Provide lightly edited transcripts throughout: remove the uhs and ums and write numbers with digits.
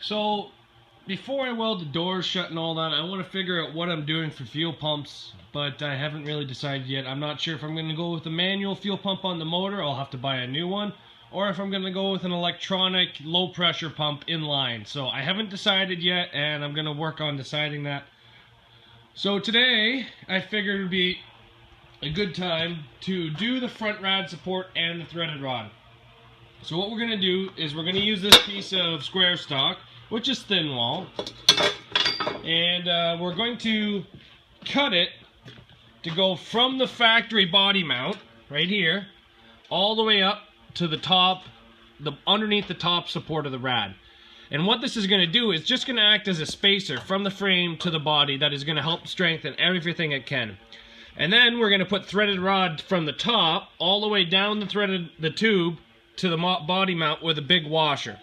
So before I weld the doors shut and all that, I want to figure out what I'm doing for fuel pumps, but I haven't really decided yet. I'm not sure if I'm going to go with a manual fuel pump on the motor. I'll have to buy a new one, or if I'm going to go with an electronic low pressure pump inline. So I haven't decided yet, and I'm going to work on deciding that. So today I figured it would be a good time to do the front rad support and the threaded rod. So what we're going to do is we're going to use this piece of square stock, which is thin wall, and we're going to cut it to go from the factory body mount right here all the way up to the top, underneath the top support of the rad. And what this is going to do is just going to act as a spacer from the frame to the body that is going to help strengthen everything it can. And then we're going to put threaded rod from the top all the way down the tube to the body mount with a big washer,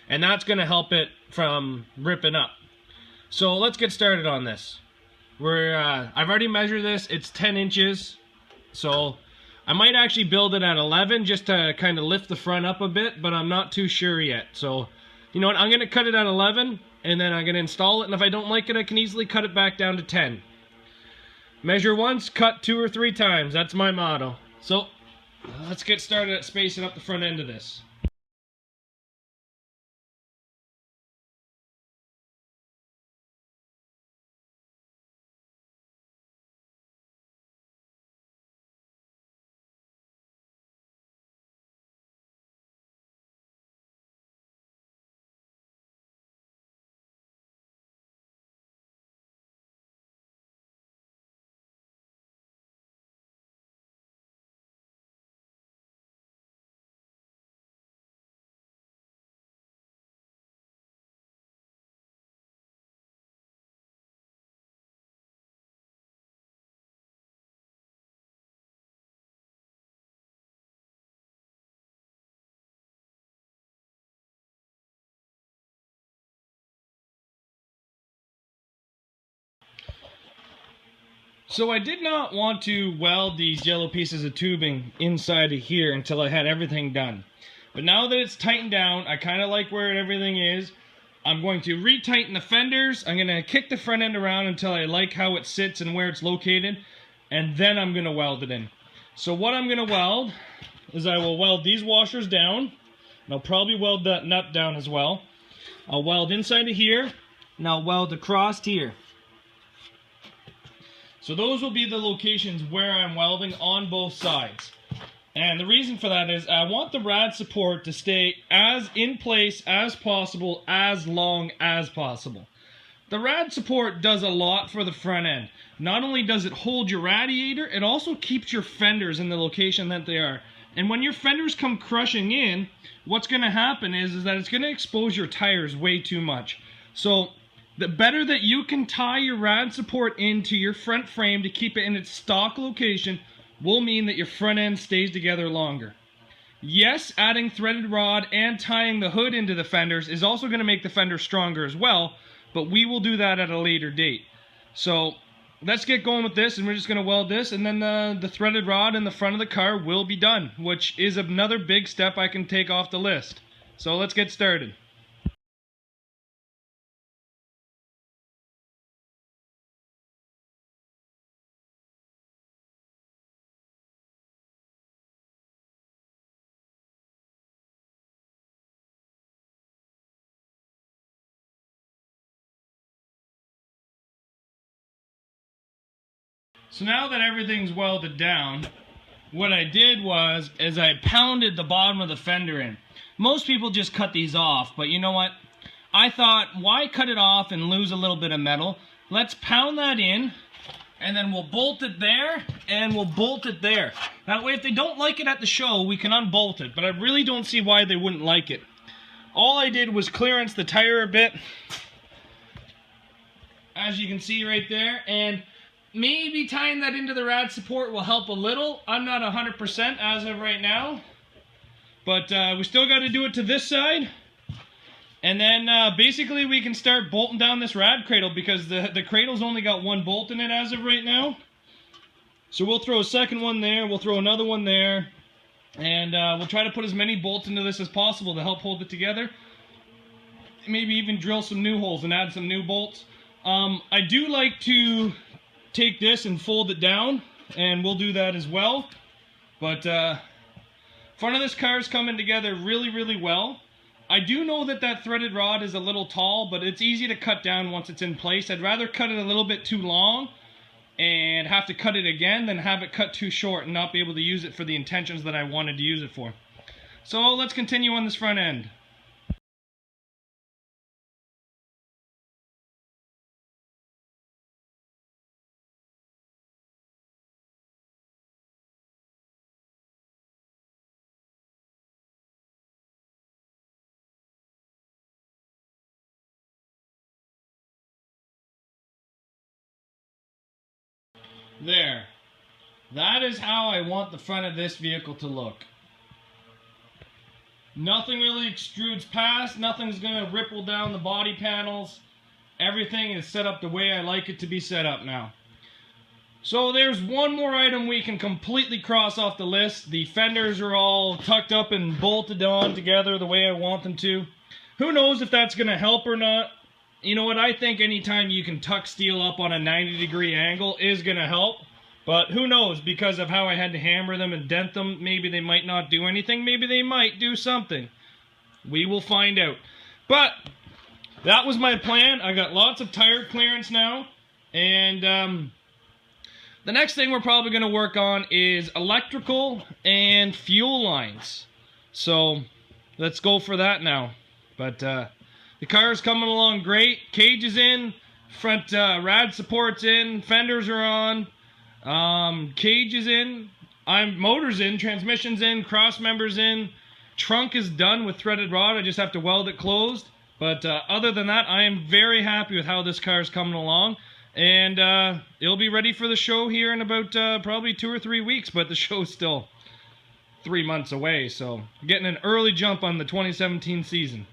and that's going to help it from ripping up. So let's get started on this. I've already measured this. It's 10 inches, so I might actually build it at 11 just to kind of lift the front up a bit, but I'm not too sure yet. So you know what, I'm going to cut it at 11, and then I'm going to install it, and if I don't like it, I can easily cut it back down to 10. Measure once, cut 2 or 3 times. That's my motto. So let's get started at spacing up the front end of this. So I did not want to weld these yellow pieces of tubing inside of here until I had everything done. But now that it's tightened down, I kind of like where everything is. I'm going to retighten the fenders. I'm going to kick the front end around until I like how it sits and where it's located. And then I'm going to weld it in. So what I'm going to weld is I will weld these washers down. And I'll probably weld that nut down as well. I'll weld inside of here. And I'll weld across here. So those will be the locations where I'm welding on both sides. And the reason for that is I want the rad support to stay as in place as possible, as long as possible. The rad support does a lot for the front end. Not only does it hold your radiator, it also keeps your fenders in the location that they are. And when your fenders come crushing in, what's going to happen is that it's going to expose your tires way too much. So the better that you can tie your rad support into your front frame to keep it in its stock location will mean that your front end stays together longer. Yes, adding threaded rod and tying the hood into the fenders is also going to make the fenders stronger as well, but we will do that at a later date. So let's get going with this, and we're just going to weld this, and then the threaded rod in the front of the car will be done, which is another big step I can take off the list. So let's get started. So now that everything's welded down, what I did is I pounded the bottom of the fender in. Most people just cut these off, but you know what? I thought, why cut it off and lose a little bit of metal? Let's pound that in, and then we'll bolt it there, and we'll bolt it there. That way, if they don't like it at the show, we can unbolt it, but I really don't see why they wouldn't like it. All I did was clearance the tire a bit, as you can see right there, and maybe tying that into the rad support will help a little. I'm not 100% as of right now, but we still got to do it to this side. And then basically we can start bolting down this rad cradle, because the cradle's only got 1 bolt in it as of right now. So we'll throw a second one there, we'll throw another one there, and we'll try to put as many bolts into this as possible to help hold it together. maybe even drill some new holes and add some new bolts. I do like to take this and fold it down, and we'll do that as well. But front of this car is coming together really well. I do know that that threaded rod is a little tall, but it's easy to cut down once it's in place. I'd rather cut it a little bit too long and have to cut it again than have it cut too short and not be able to use it for the intentions that I wanted to use it for. So let's continue on this front end. There. That is how I want the front of this vehicle to look. Nothing really extrudes past, nothing's going to ripple down the body panels. Everything is set up the way I like it to be set up now. So there's one more item we can completely cross off the list. The fenders are all tucked up and bolted on together the way I want them to. Who knows if that's going to help or not. You know what, I think anytime you can tuck steel up on a 90-degree angle is going to help. But who knows, because of how I had to hammer them and dent them, maybe they might not do anything, maybe they might do something. We will find out. But that was my plan. I got lots of tire clearance now. And the next thing we're probably going to work on is electrical and fuel lines. So let's go for that now. But the car is coming along great. Cage is in, front rad support's in, fenders are on, cage is in, motor's in, transmission's in, cross member's in, trunk is done with threaded rod. I just have to weld it closed. But other than that, I am very happy with how this car is coming along. And it'll be ready for the show here in about probably 2 or 3 weeks, but the show's still 3 months away. So getting an early jump on the 2017 season.